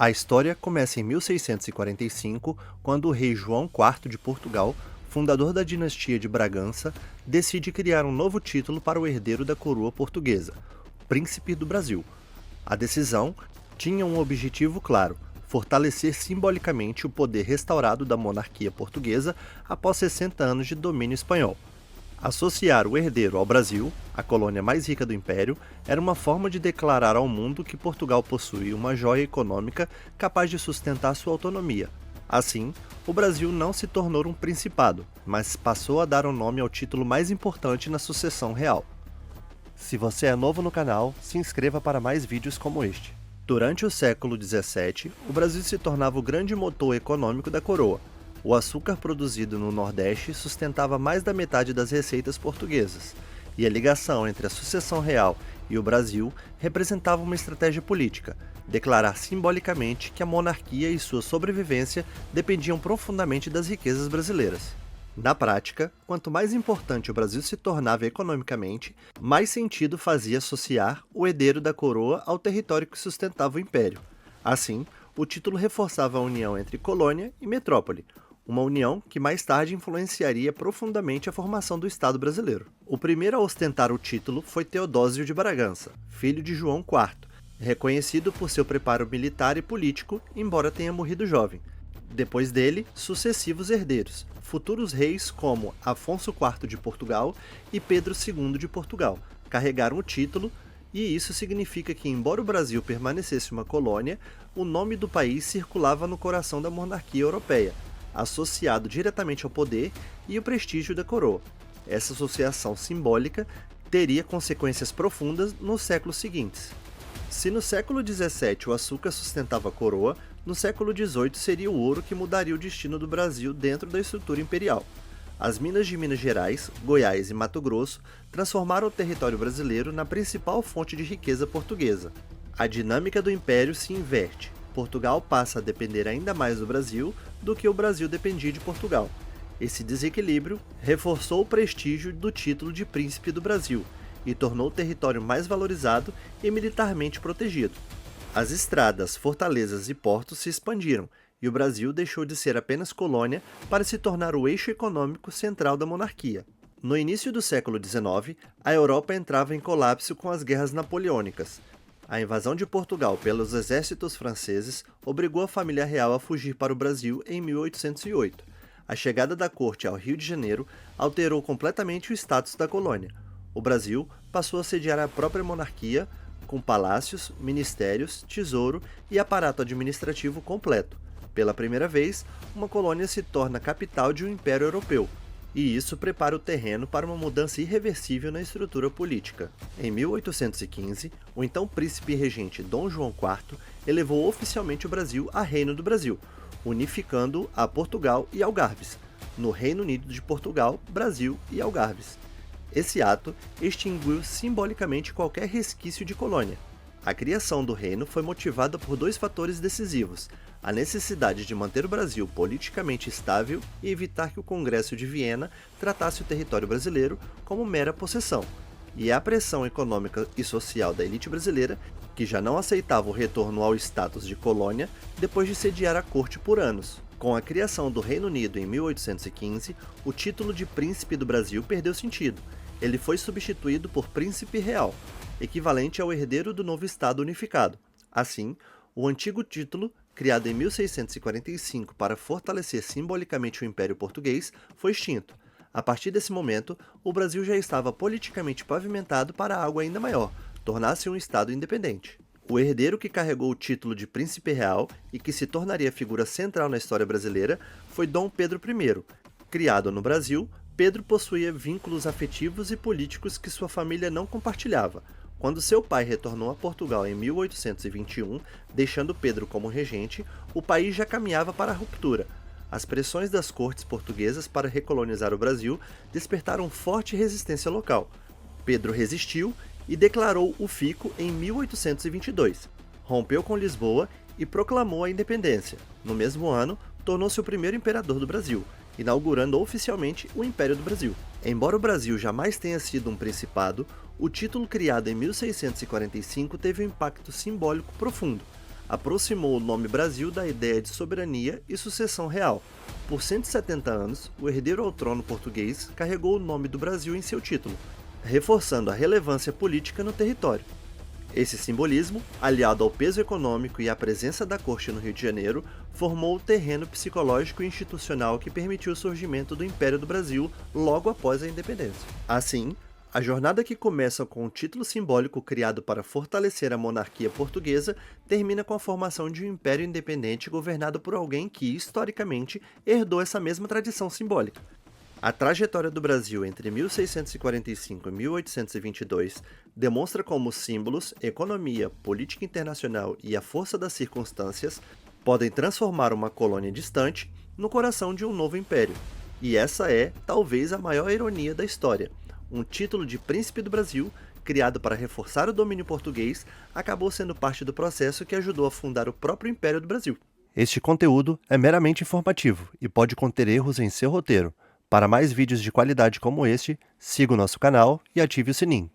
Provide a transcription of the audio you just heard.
A história começa em 1645, quando o rei João IV de Portugal, fundador da dinastia de Bragança, decide criar um novo título para o herdeiro da coroa portuguesa, Príncipe do Brasil. A decisão tinha um objetivo claro: fortalecer simbolicamente o poder restaurado da monarquia portuguesa após 60 anos de domínio espanhol. Associar o herdeiro ao Brasil, a colônia mais rica do Império, era uma forma de declarar ao mundo que Portugal possuía uma joia econômica capaz de sustentar sua autonomia. Assim, o Brasil não se tornou um principado, mas passou a dar o nome ao título mais importante na sucessão real. Se você é novo no canal, se inscreva para mais vídeos como este. Durante o século XVII, o Brasil se tornava o grande motor econômico da coroa. O açúcar produzido no Nordeste sustentava mais da metade das receitas portuguesas, e a ligação entre a sucessão real e o Brasil representava uma estratégia política: declarar simbolicamente que a monarquia e sua sobrevivência dependiam profundamente das riquezas brasileiras. Na prática, quanto mais importante o Brasil se tornava economicamente, mais sentido fazia associar o herdeiro da coroa ao território que sustentava o império. Assim, o título reforçava a união entre colônia e metrópole, uma união que mais tarde influenciaria profundamente a formação do Estado brasileiro. O primeiro a ostentar o título foi Teodósio de Bragança, filho de João IV, reconhecido por seu preparo militar e político, embora tenha morrido jovem. Depois dele, sucessivos herdeiros, futuros reis como Afonso IV de Portugal e Pedro II de Portugal, carregaram o título, e isso significa que, embora o Brasil permanecesse uma colônia, o nome do país circulava no coração da monarquia europeia, associado diretamente ao poder e ao prestígio da coroa. Essa associação simbólica teria consequências profundas nos séculos seguintes. Se no século XVII o açúcar sustentava a coroa, no século XVIII seria o ouro que mudaria o destino do Brasil dentro da estrutura imperial. As minas de Minas Gerais, Goiás e Mato Grosso transformaram o território brasileiro na principal fonte de riqueza portuguesa. A dinâmica do império se inverte. Portugal passa a depender ainda mais do Brasil do que o Brasil dependia de Portugal. Esse desequilíbrio reforçou o prestígio do título de Príncipe do Brasil e tornou o território mais valorizado e militarmente protegido. As estradas, fortalezas e portos se expandiram, e o Brasil deixou de ser apenas colônia para se tornar o eixo econômico central da monarquia. No início do século XIX, a Europa entrava em colapso com as guerras napoleônicas. A invasão de Portugal pelos exércitos franceses obrigou a família real a fugir para o Brasil em 1808. A chegada da corte ao Rio de Janeiro alterou completamente o status da colônia. O Brasil passou a sediar a própria monarquia, com palácios, ministérios, tesouro e aparato administrativo completo. Pela primeira vez, uma colônia se torna capital de um império europeu, e isso prepara o terreno para uma mudança irreversível na estrutura política. Em 1815, o então príncipe regente Dom João IV elevou oficialmente o Brasil a Reino do Brasil, unificando a Portugal e Algarves, no Reino Unido de Portugal, Brasil e Algarves. Esse ato extinguiu simbolicamente qualquer resquício de colônia. A criação do reino foi motivada por dois fatores decisivos: a necessidade de manter o Brasil politicamente estável e evitar que o Congresso de Viena tratasse o território brasileiro como mera possessão, e a pressão econômica e social da elite brasileira, que já não aceitava o retorno ao status de colônia depois de sediar a corte por anos. Com a criação do Reino Unido em 1815, o título de Príncipe do Brasil perdeu sentido. Ele foi substituído por Príncipe Real, equivalente ao herdeiro do novo Estado unificado. Assim, o antigo título, criado em 1645 para fortalecer simbolicamente o Império Português, foi extinto. A partir desse momento, o Brasil já estava politicamente pavimentado para algo ainda maior: tornar-se um Estado independente. O herdeiro que carregou o título de Príncipe Real e que se tornaria figura central na história brasileira foi Dom Pedro I. Criado no Brasil, Pedro possuía vínculos afetivos e políticos que sua família não compartilhava. Quando seu pai retornou a Portugal em 1821, deixando Pedro como regente, o país já caminhava para a ruptura. As pressões das cortes portuguesas para recolonizar o Brasil despertaram forte resistência local. Pedro resistiu e declarou o fico em 1822. Rompeu com Lisboa e proclamou a independência. No mesmo ano, tornou-se o primeiro imperador do Brasil, inaugurando oficialmente o Império do Brasil. Embora o Brasil jamais tenha sido um principado, o título criado em 1645 teve um impacto simbólico profundo. aproximou o nome Brasil da ideia de soberania e sucessão real. Por 170 anos, o herdeiro ao trono português carregou o nome do Brasil em seu título, reforçando a relevância política no território. Esse simbolismo, aliado ao peso econômico e à presença da corte no Rio de Janeiro, formou o terreno psicológico e institucional que permitiu o surgimento do Império do Brasil logo após a independência. Assim, a jornada que começa com o título simbólico criado para fortalecer a monarquia portuguesa termina com a formação de um império independente governado por alguém que, historicamente, herdou essa mesma tradição simbólica. A trajetória do Brasil entre 1645 e 1822 demonstra como símbolos, economia, política internacional e a força das circunstâncias podem transformar uma colônia distante no coração de um novo império. E essa é, talvez, a maior ironia da história. Um título de Príncipe do Brasil, criado para reforçar o domínio português, acabou sendo parte do processo que ajudou a fundar o próprio Império do Brasil. Este conteúdo é meramente informativo e pode conter erros em seu roteiro. Para mais vídeos de qualidade como este, siga o nosso canal e ative o sininho.